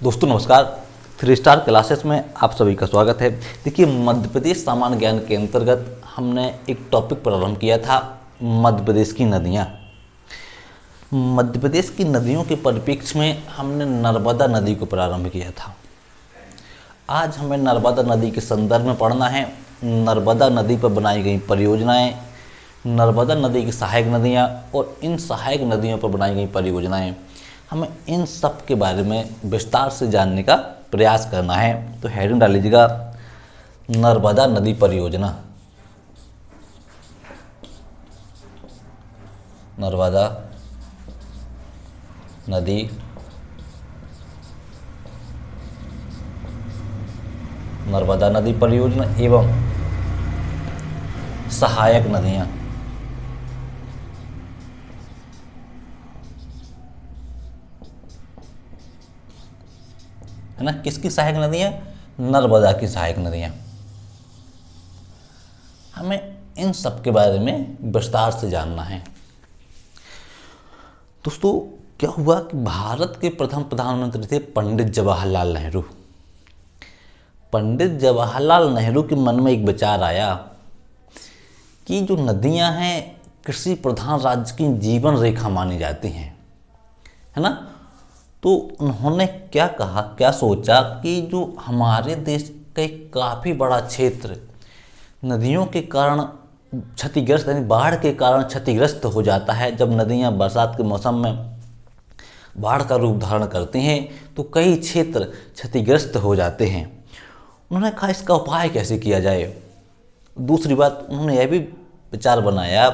दोस्तों नमस्कार। 3 star classes में आप सभी का स्वागत है। देखिए, मध्य प्रदेश सामान्य ज्ञान के अंतर्गत हमने एक टॉपिक प्रारंभ किया था, मध्य प्रदेश की नदियाँ। मध्य प्रदेश की नदियों के परिप्रेक्ष्य में हमने नर्मदा नदी को प्रारंभ किया था। आज हमें नर्मदा नदी के संदर्भ में पढ़ना है, नर्मदा नदी पर बनाई गई परियोजनाएँ, नर्मदा नदी की सहायक नदियाँ और इन सहायक नदियों पर बनाई गई परियोजनाएँ। हमें इन सब के बारे में विस्तार से जानने का प्रयास करना है। तो हेडिंग डाल लीजिएगा, नर्मदा नदी परियोजना। नर्मदा नदी नर्मदा नदी परियोजना एवं सहायक नदियाँ। है ना, किसकी सहायक नदियाँ? नर्मदा की सहायक नदियाँ। हमें इन सब के बारे में विस्तार से जानना है। दोस्तों, क्या हुआ कि भारत के प्रथम प्रधानमंत्री थे पंडित जवाहरलाल नेहरू। पंडित जवाहरलाल नेहरू के मन में एक विचार आया कि जो नदियां हैं कृषि प्रधान राज्य की जीवन रेखा मानी जाती हैं, है ना। तो उन्होंने क्या सोचा कि जो हमारे देश का एक काफ़ी बड़ा क्षेत्र नदियों के कारण क्षतिग्रस्त, यानी बाढ़ के कारण क्षतिग्रस्त हो जाता है। जब नदियां बरसात के मौसम में बाढ़ का रूप धारण करती हैं तो कई क्षेत्र क्षतिग्रस्त हो जाते हैं। उन्होंने कहा इसका उपाय कैसे किया जाए। दूसरी बात, उन्होंने यह भी विचार बनाया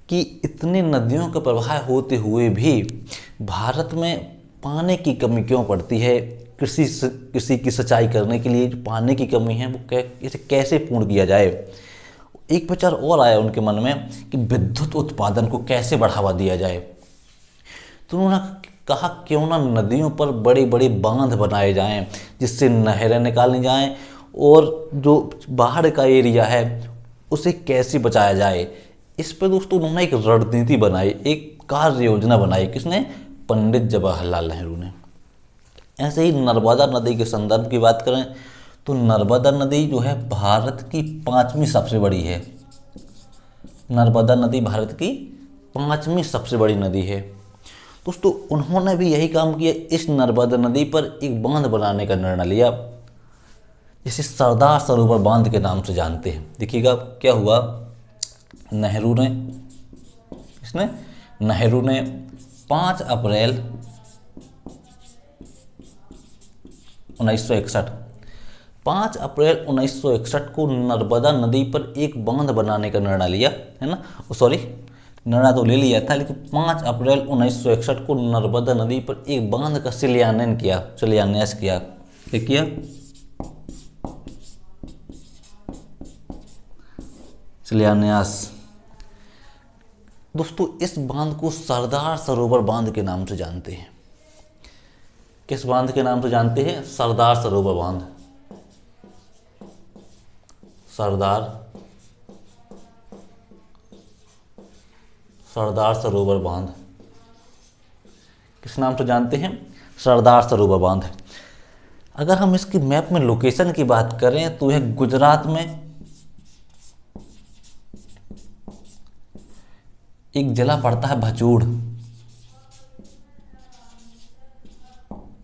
कि इतनी नदियों का प्रवाह होते हुए भी भारत में पानी की कमी क्यों पड़ती है। कृषि की सिंचाई करने के लिए जो पानी की कमी है वो इसे कैसे पूर्ण किया जाए। एक विचार और आया उनके मन में कि विद्युत उत्पादन को कैसे बढ़ावा दिया जाए। तो उन्होंने कहा क्यों ना नदियों पर बड़े बड़े बांध बनाए जाएं जिससे नहरें निकाली जाएं और जो बाढ़ का एरिया है उसे कैसे बचाया जाए। इस पर दोस्तों उन्होंने एक रणनीति बनाई, एक कार्य योजना बनाई। किसने? पंडित जवाहरलाल नेहरू ने। ऐसे ही नर्मदा नदी के संदर्भ की बात करें तो नर्मदा नदी जो है भारत की 5वीं सबसे बड़ी है। नर्मदा नदी भारत की 5वीं सबसे बड़ी नदी है। दोस्तों, उन्होंने भी यही काम किया, इस नर्मदा नदी पर एक बांध बनाने का निर्णय लिया जिसे सरदार सरोवर बांध के नाम से जानते हैं। देखिएगा क्या हुआ, नेहरू ने 5 अप्रैल 1961 को नर्मदा नदी पर एक बांध बनाने का निर्णय लिया, है ना। निर्णय तो ले लिया था, लेकिन 5 अप्रैल 1961 को नर्मदा नदी पर एक बांध का शिलान्यास किया। क्या किया? शिलान्यास। दोस्तों, इस बांध को सरदार सरोवर बांध के नाम से जानते हैं। किस बांध के नाम से जानते हैं? सरदार सरोवर बांध। सरदार सरोवर बांध किस नाम से जानते हैं? सरदार सरोवर बांध। अगर हम इसकी मैप में लोकेशन की बात करें तो यह गुजरात में एक जिला पड़ता है भचूड़।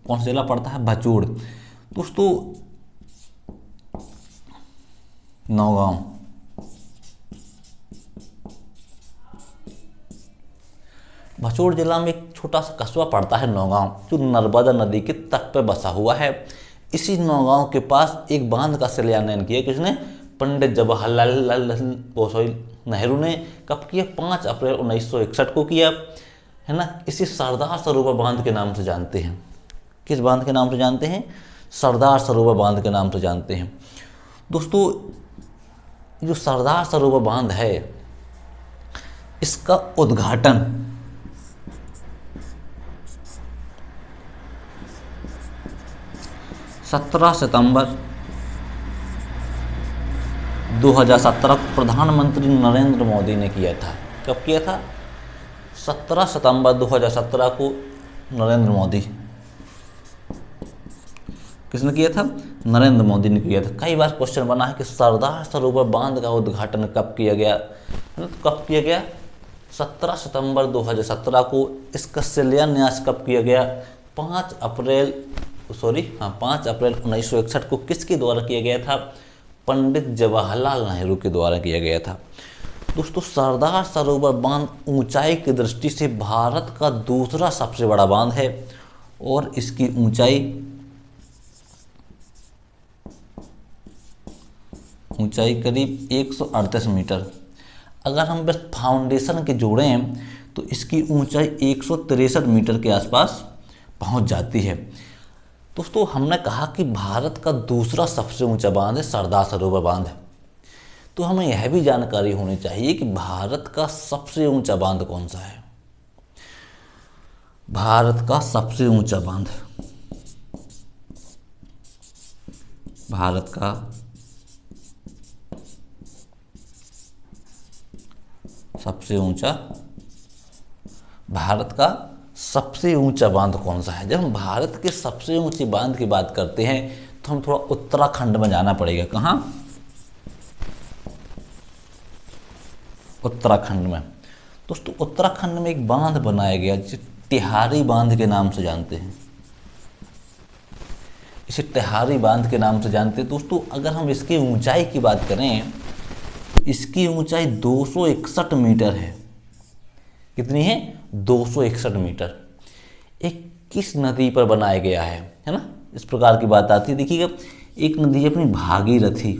कौन सा जिला पड़ता है? भचूड़। दोस्तों, नौगांव। भचूड़ जिला में एक छोटा सा कस्बा पड़ता है नौगांव, जो नर्मदा नदी के तट पर बसा हुआ है। इसी नौगांव के पास एक बांध का शिलान्यास किया। किसने? पंडित जवाहरलाल नेहरू ने। कब किया? 5 अप्रैल 1961 को किया, है ना। इसी सरदार सरोवर बांध के नाम से जानते हैं। किस बांध के नाम से जानते हैं? सरदार सरोवर बांध के नाम से जानते हैं। दोस्तों, जो सरदार सरोवर बांध है इसका उद्घाटन 17 सितंबर 2017 को प्रधानमंत्री नरेंद्र मोदी ने किया था। कब किया था? 17 सितंबर 2017 को नरेंद्र मोदी किसने किया था? नरेंद्र मोदी ने किया था। कई बार क्वेश्चन बना है कि सरदार सरोवर बांध का उद्घाटन कब किया गया, है ना? तो कब किया गया? 17 सितंबर 2017 को। इसका शिलान्यास कब किया गया? 5 अप्रैल 1961 को। किसके द्वारा किया गया था? पंडित जवाहरलाल नेहरू के द्वारा किया गया था। दोस्तों, सरदार सरोवर बांध ऊंचाई की दृष्टि से भारत का दूसरा सबसे बड़ा बांध है और इसकी ऊंचाई करीब 138 मीटर। अगर हम बस फाउंडेशन के जोड़ें तो इसकी ऊंचाई 163 मीटर के आसपास पहुंच जाती है। दोस्तों, हमने कहा कि भारत का दूसरा सबसे ऊंचा बांध है सरदार सरोवर बांध, तो हमें यह भी जानकारी होनी चाहिए कि भारत का सबसे ऊंचा बांध कौन सा है। भारत का सबसे ऊंचा बांध, भारत का सबसे ऊंचा बांध कौन सा है? जब हम भारत के सबसे ऊंचे बांध की बात करते हैं तो हम थोड़ा उत्तराखंड में जाना पड़ेगा। कहाँ? उत्तराखंड में। दोस्तों, उत्तराखंड में एक बांध बनाया गया जिसे टिहरी बांध के नाम से जानते हैं। इसे टिहरी बांध के नाम से जानते हैं। दोस्तों, अगर हम इसकी ऊंचाई की बात करें तो इसकी ऊंचाई 261 मीटर है। कितनी है? 261 मीटर। एक किस नदी पर बनाया गया है ना? इस प्रकार की बात आती है। देखिएगा, एक नदी है अपनी भागीरथी।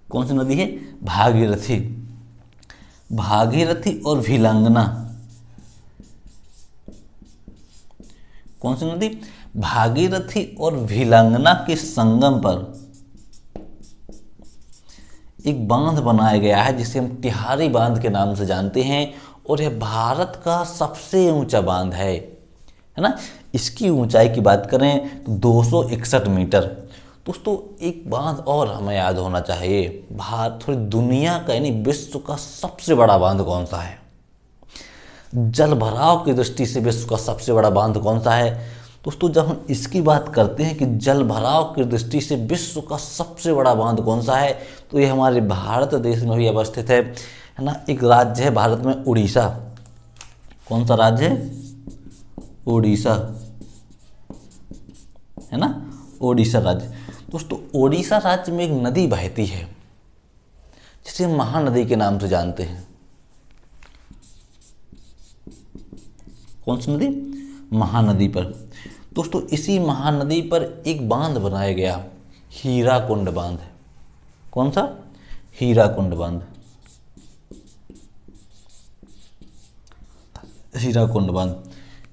कौन सी नदी है? भागीरथी। भागीरथी और भिलंगना। कौन सी नदी? भागीरथी और भिलंगना के संगम पर एक बांध बनाया गया है जिसे हम टिहरी बांध के नाम से जानते हैं और यह भारत का सबसे ऊंचा बांध है ना? इसकी ऊंचाई की बात करें तो 261 मीटर। दोस्तों, एक बांध और हमें याद होना चाहिए। भारत थोड़ी दुनिया का यानी विश्व का सबसे बड़ा बांध कौन सा है? जल भराव की दृष्टि से विश्व का सबसे बड़ा बांध कौन सा है? दोस्तों, जब हम इसकी बात करते हैं कि जल भराव की दृष्टि से विश्व का सबसे बड़ा बांध कौन सा है, तो ये हमारे भारत देश में भी अवस्थित है ना? एक राज्य है भारत में, उड़ीसा। कौन सा राज्य है? उड़ीसा, है ना? उड़ीसा राज्य। दोस्तों, उड़ीसा राज्य में एक नदी बहती है जिसे महानदी के नाम से जानते हैं। कौन सी नदी? महानदी पर। दोस्तों, इसी महानदी पर एक बांध बनाया गया, हीराकुंड बांध। कौन सा? हीराकुंड बांध। हीराकुंड बांध।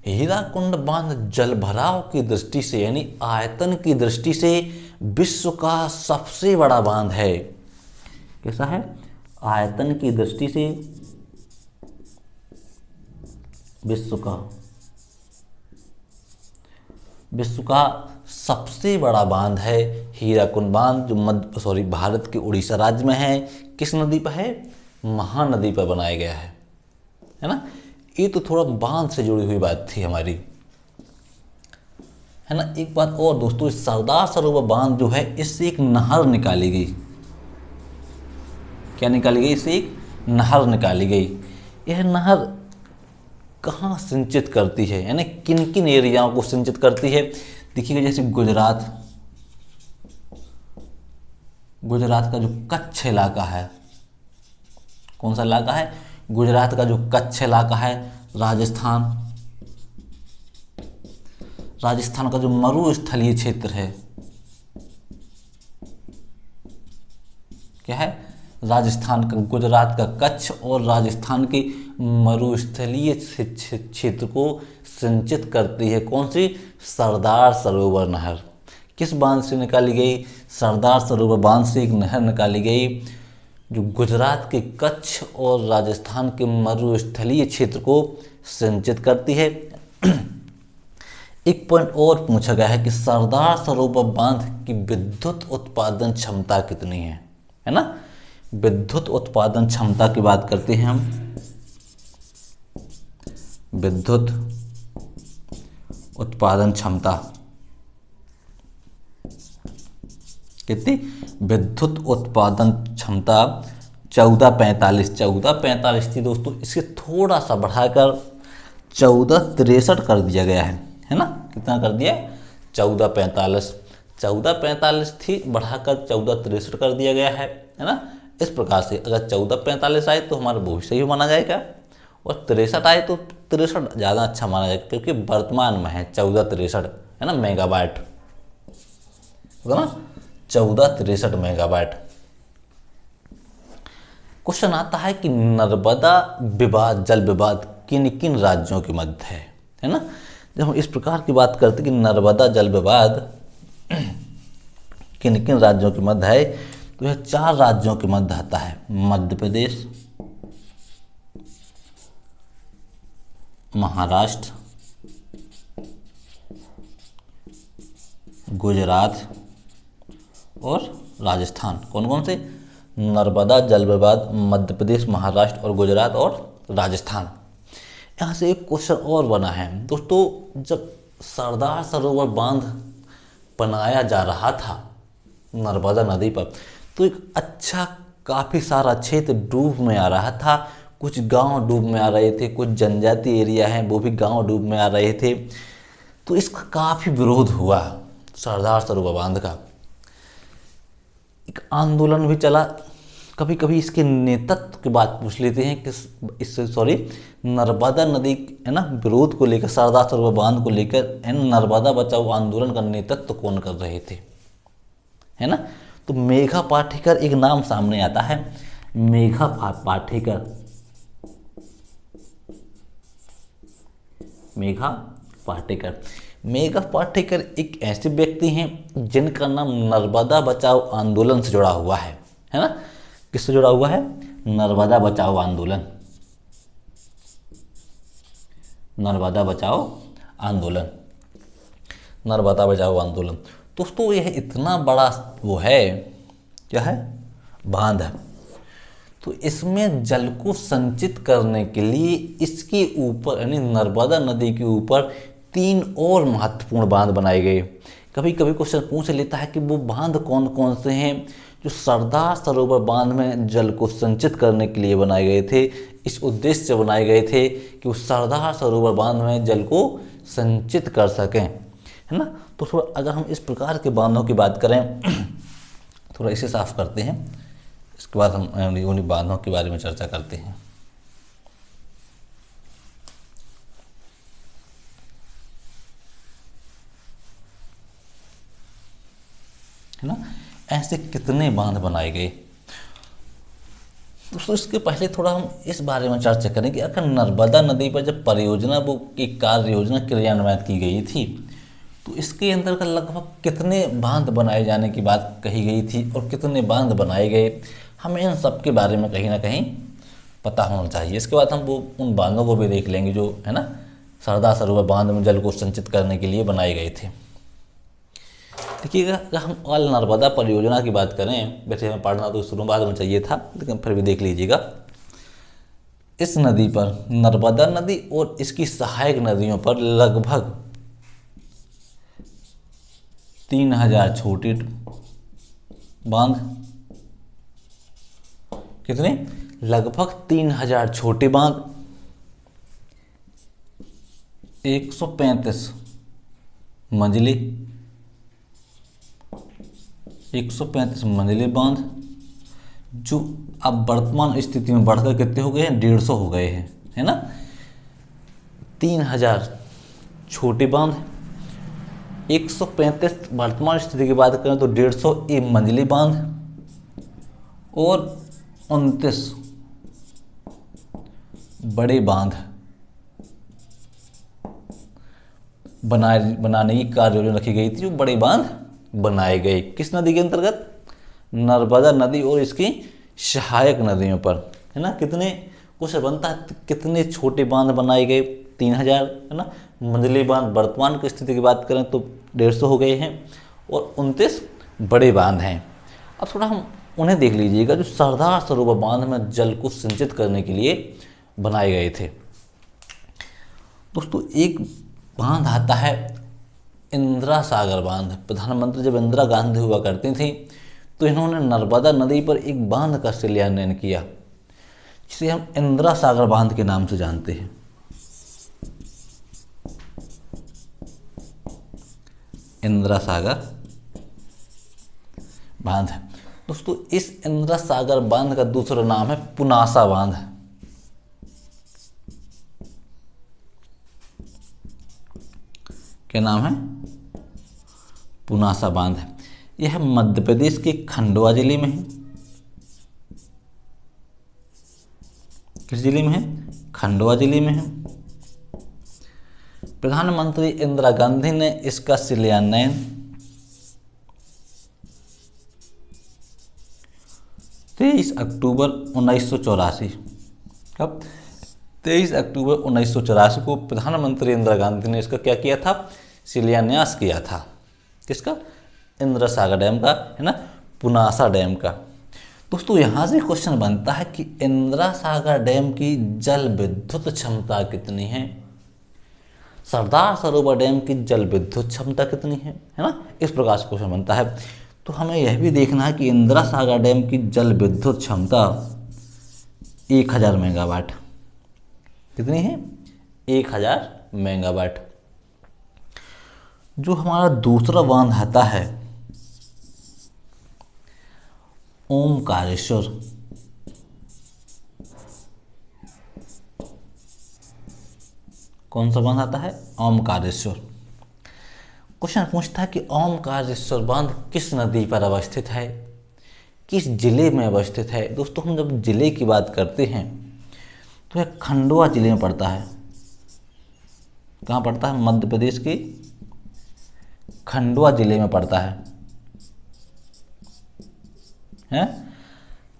हीराकुंड बांध जल भराव की दृष्टि से यानी आयतन की दृष्टि से विश्व का सबसे बड़ा बांध है। कैसा है? आयतन की दृष्टि से विश्व का सबसे बड़ा बांध है हीराकुंड बांध, जो भारत के उड़ीसा राज्य में है। किस नदी पर है? महानदी पर बनाया गया है ना? ये तो थोड़ा बांध से जुड़ी हुई बात थी हमारी, है ना? एक बात और दोस्तों, इस सरदार सरोवर बांध जो है, इससे एक नहर निकाली गई। क्या निकाली गई? इससे एक नहर निकाली गई। यह नहर कहाँ सिंचित करती है, यानी किन किन एरियाओं को सिंचित करती है? देखिएगा, जैसे गुजरात का जो कच्छ इलाका है। कौन सा इलाका है? गुजरात का जो कच्छ इलाका है। राजस्थान का जो मरुस्थलीय क्षेत्र है, क्या है? राजस्थान का, गुजरात का कच्छ और राजस्थान के मरुस्थलीय क्षेत्र को सिंचित करती है। कौन सी? सरदार सरोवर नहर। किस बांध से निकाली गई? सरदार सरोवर बांध से एक नहर निकाली गई जो गुजरात के कच्छ और राजस्थान के मरुस्थलीय क्षेत्र को सिंचित करती है। एक पॉइंट और पूछा गया है कि सरदार सरोवर बांध की विद्युत उत्पादन क्षमता कितनी है ना? विद्युत उत्पादन क्षमता की बात करते हैं हम। विद्युत उत्पादन क्षमता कितनी? विद्युत उत्पादन क्षमता 1445 थी दोस्तों। इसे थोड़ा सा बढ़ाकर 1463 कर दिया गया है ना। कितना कर दिया? 1445 थी, बढ़ाकर 1463 कर दिया गया है ना। इस प्रकार से अगर 1445 आए तो हमारा वो भी सही माना जाएगा, और 63 आए तो 63 ज़्यादा अच्छा माना जाएगा, क्योंकि वर्तमान में है 1463 है ना मेगावाट, होगा ना 1463 मेगावाट। क्वेश्चन आता है कि नर्मदा विवाद, जल विवाद किन किन राज्यों के मध्य है ना। जब हम इस प्रकार की बात करते हैं कि नर्मदा जल विवाद किन किन राज्यों के मध्य है, तो यह 4 राज्यों के मध्य आता है। मध्य प्रदेश, महाराष्ट्र, गुजरात और राजस्थान। कौन कौन से? नर्मदा जल विवाद, मध्य प्रदेश, महाराष्ट्र और गुजरात और राजस्थान। यहाँ से एक क्वेश्चन और बना है दोस्तों, जब सरदार सरोवर बांध बनाया जा रहा था नर्मदा नदी पर, तो एक अच्छा काफ़ी सारा क्षेत्र डूब में आ रहा था, कुछ गांव डूब में आ रहे थे, कुछ जनजातीय एरिया हैं वो भी गांव डूब में आ रहे थे। तो इसका काफ़ी विरोध हुआ सरदार सरोवर बांध का, एक आंदोलन भी चला। कभी कभी इसके नेतृत्व की बात पूछ लेते हैं कि इससे नर्मदा नदी है ना विरोध को लेकर, सरदार सरोवर बांध को लेकर नर्मदा बचाओ आंदोलन का नेतृत्व कौन कर रहे थे, है ना। तो मेघा पाटेकर एक नाम सामने आता है, मेघा पाटेकर। मेघा पाटेकर, मेघा पाटेकर एक ऐसे व्यक्ति हैं जिनका नाम नर्मदा बचाओ आंदोलन से जुड़ा हुआ है ना। किससे जुड़ा हुआ है? नर्मदा बचाओ आंदोलन, नर्मदा बचाओ आंदोलन, नर्मदा बचाओ आंदोलन। दोस्तों यह इतना बड़ा वो है, क्या है? बांध है। तो इसमें जल को संचित करने के लिए इसके ऊपर यानी नर्मदा नदी के ऊपर 3 और महत्वपूर्ण बांध बनाए गए। कभी कभी क्वेश्चन पूछ लेता है कि वो बांध कौन कौन से हैं जो सरदार सरोवर बांध में जल को संचित करने के लिए बनाए गए थे, इस उद्देश्य से बनाए गए थे कि वो सरदार सरोवर बांध में जल को संचित कर सकें, है ना। तो थोड़ा अगर हम इस प्रकार के बांधों की बात करें थोड़ा इसे साफ करते हैं, इसके बाद हम उन्हीं बांधों के बारे में चर्चा करते हैं। है ना, ऐसे कितने बांध बनाए गए। दोस्तों इसके पहले थोड़ा हम इस बारे में चर्चा करें कि अगर नर्मदा नदी पर जब परियोजना वो की कार्य योजना क्रियान्वित की गई थी तो इसके अंतर्गत लगभग कितने बांध बनाए जाने की बात कही गई थी और कितने बांध बनाए गए, हमें इन सब के बारे में कहीं ना कहीं पता होना चाहिए। इसके बाद हम वो उन बांधों को भी देख लेंगे जो है ना सरदार सरोवर बांध में जल को संचित करने के लिए बनाए गए थे। देखिएगा अगर हम ऑल नर्मदा परियोजना की बात करें, वैसे हमें पढ़ना तो शुरू बाद में चाहिए था लेकिन फिर भी देख लीजिएगा। इस नदी पर नर्मदा नदी और इसकी सहायक नदियों पर लगभग 3000 छोटे बांध, कितने? लगभग 3000 छोटे बांध, 135 मंजिले, 135 मंजिले बांध जो अब वर्तमान स्थिति में बढ़कर कितने हो गए हैं? 150 हो गए हैं, है ना। 3000 छोटे बांध, 135 वर्तमान स्थिति की बात करें तो 150 मंजिली बांध और 29 बड़े बांध बनाने की कार्य योजना रखी गई थी, जो बड़े बांध बनाए गए किस नदी के अंतर्गत? नर्मदा नदी और इसकी सहायक नदियों पर, है ना। कितने क्वेश्चन बनता है, कितने छोटे बांध बनाए गए? 3000, है ना। मंजिली बांध वर्तमान की स्थिति की बात करें तो 150 हो गए हैं और 29 बड़े बांध हैं। अब थोड़ा हम उन्हें देख लीजिएगा जो सरदार सरोवर बांध में जल को संचित करने के लिए बनाए गए थे। दोस्तों एक बांध आता है इंदिरा सागर बांध। प्रधानमंत्री जब इंदिरा गांधी हुआ करती थी तो इन्होंने नर्मदा नदी पर एक बांध का शिलान्यास किया, जिसे हम इंदिरा सागर बांध के नाम से जानते हैं। इंदिरा सागर बांध। दोस्तों इस इंदिरा सागर बांध का दूसरा नाम है पुनासा बांध। क्या नाम है? पुनासा बांध। यह मध्य प्रदेश के खंडवा जिले में है। किस जिले में है? खंडवा जिले में है। प्रधानमंत्री इंदिरा गांधी ने इसका शिलान्यास 23 अक्टूबर 1984, कब? 23 अक्टूबर 1984 को प्रधानमंत्री इंदिरा गांधी ने इसका क्या किया था? शिलान्यास किया था। किसका? इंदिरा सागर डैम का, है ना, पुनासा डैम का। दोस्तों यहाँ से क्वेश्चन बनता है कि इंदिरा सागर डैम की जल विद्युत क्षमता कितनी है, सरदार सरोवर डैम की जल विद्युत क्षमता कितनी है ना, इस प्रकार से क्वेश्चन बनता है। तो हमें यह भी देखना है कि इंदिरा सागर डैम की जल विद्युत क्षमता 1000 मेगावाट। कितनी है? 1000 मेगावाट। जो हमारा दूसरा बांध आता है ओमकारेश्वर, कौन सा बांध आता है? ओमकारेश्वर। क्वेश्चन पूछता है कि ओमकारेश्वर बांध किस नदी पर अवस्थित है, किस जिले में अवस्थित है। दोस्तों हम जब जिले की बात करते हैं तो यह खंडवा जिले में पड़ता है। कहाँ पड़ता है? मध्य प्रदेश के खंडवा जिले में पड़ता है।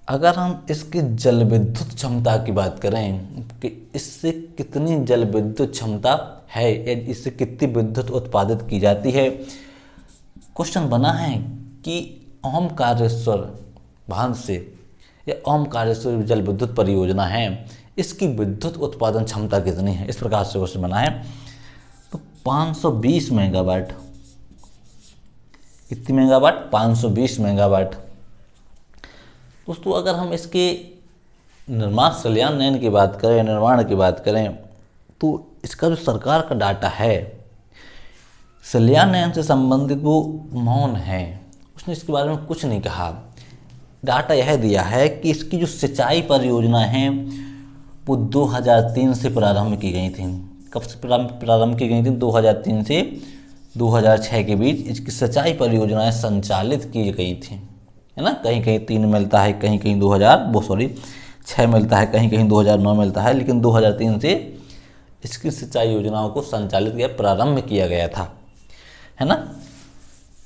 अगर हम इसकी जल विद्युत क्षमता की बात करें कि इससे कितनी जल विद्युत क्षमता है या इससे कितनी विद्युत उत्पादित की जाती है, क्वेश्चन बना है कि ओमकारेश्वर बांध से या ओमकारेश्वर जल विद्युत परियोजना है, इसकी विद्युत उत्पादन क्षमता कितनी है, इस प्रकार से क्वेश्चन बना है। तो 520 मेगावाट। कितनी मेगावाट? 520 मेगावाट। दोस्तों अगर हम इसके निर्माण शिलान्यास की बात करें, निर्माण की बात करें, तो इसका जो सरकार का डाटा है शिलान्यास से संबंधित वो मौन है, उसने इसके बारे में कुछ नहीं कहा। डाटा यह दिया है कि इसकी जो सिंचाई परियोजना है वो 2003 से प्रारंभ की गई थी। कब से प्रारंभ की गई थी? 2003 से 2006 के बीच इसकी सिंचाई परियोजनाएं संचालित की गई थी, है ना। कहीं कहीं 3 मिलता है, कहीं कहीं 6 मिलता है, कहीं कहीं 2009 मिलता है, लेकिन 2003 से इसकी सिंचाई योजनाओं को संचालित किया, प्रारंभ किया गया था, है ना।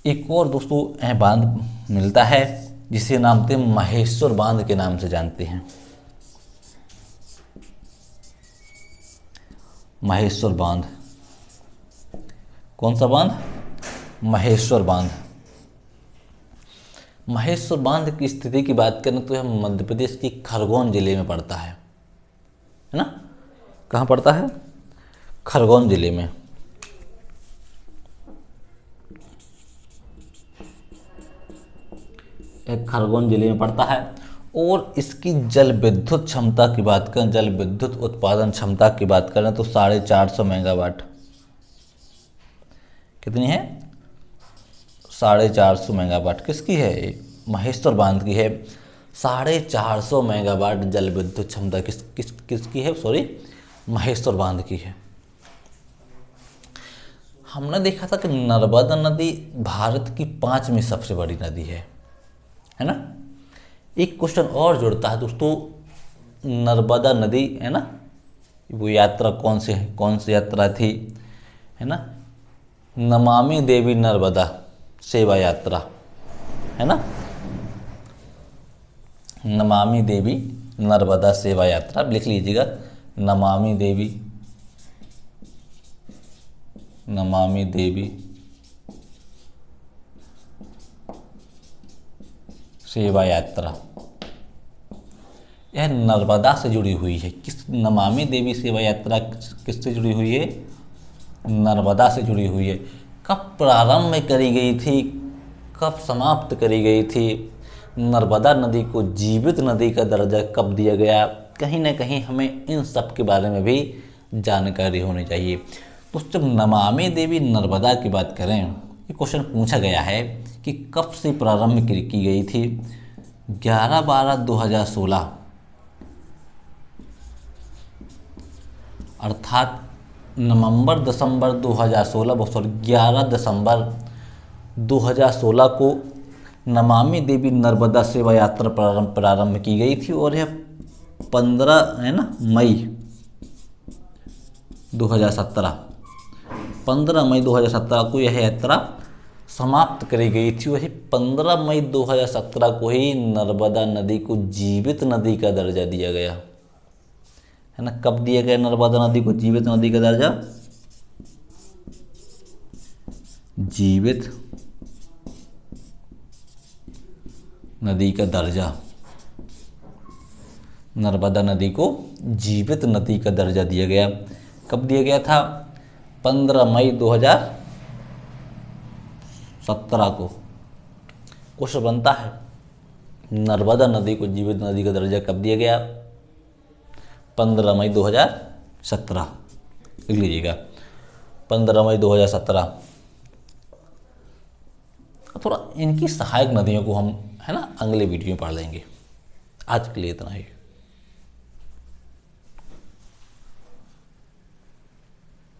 एक और दोस्तों बांध मिलता है जिसे नाम से महेश्वर बांध के नाम से जानते हैं। महेश्वर बांध। कौन सा बांध? महेश्वर बांध। महेश्वर बांध की स्थिति की बात करें तो यह मध्य प्रदेश की खरगोन जिले में पड़ता है ना। कहाँ पड़ता है? खरगोन जिले में। खरगोन जिले में पड़ता है और इसकी जल विद्युत क्षमता की बात करें, जल विद्युत उत्पादन क्षमता की बात करें तो 450 मेगावाट। कितनी है? 450 मेगावाट। किसकी है? महेश्वर बांध की है। 450 मेगावाट जल विद्युत क्षमता किसकी है? सॉरी, महेश्वर बांध की है। हमने देखा था कि नर्मदा नदी भारत की 5वीं सबसे बड़ी नदी है ना। एक क्वेश्चन और जुड़ता है दोस्तों, नर्मदा नदी, है ना, वो यात्रा कौन सी यात्रा थी, है ना, नमामि देवी नर्मदा सेवा यात्रा, है ना, नमामि देवी नर्मदा सेवा यात्रा लिख लीजिएगा। नमामि देवी सेवा यात्रा, यह नर्मदा से जुड़ी हुई है। किस? नमामि देवी सेवा यात्रा किससे जुड़ी हुई है? नर्मदा से जुड़ी हुई है। कब प्रारंभ में करी गई थी, कब समाप्त करी गई थी, नर्मदा नदी को जीवित नदी का दर्जा कब दिया गया, कहीं ना कहीं हमें इन सब के बारे में भी जानकारी होनी चाहिए। तो जब नमामि देवी नर्मदा की बात करें, ये क्वेश्चन पूछा गया है कि कब से प्रारंभ की गई थी। 11/12/2016 अर्थात नवंबर दिसंबर 2016 सॉरी 11 दिसंबर 2016 को नमामि देवी नर्मदा सेवा यात्रा प्रारंभ की गई थी और यह 15 है ना मई 2017 15 मई 2017 को यह यात्रा समाप्त करी गई थी। वही 15 मई 2017 को ही नर्मदा नदी को जीवित नदी का दर्जा दिया गया है ना। कब दिया गया नर्मदा नदी को जीवित नदी का दर्जा? जीवित नदी का दर्जा, नर्मदा नदी को जीवित नदी का दर्जा दिया गया। कब दिया गया था? 15 मई 2017 को। क्वेश्चन बनता है नर्मदा नदी को जीवित नदी का दर्जा कब दिया गया? 15 मई 2017 लिख लीजिएगा, 15 मई 2017। थोड़ा इनकी सहायक नदियों को हम है ना अगले वीडियो में पढ़ लेंगे। आज के लिए इतना ही।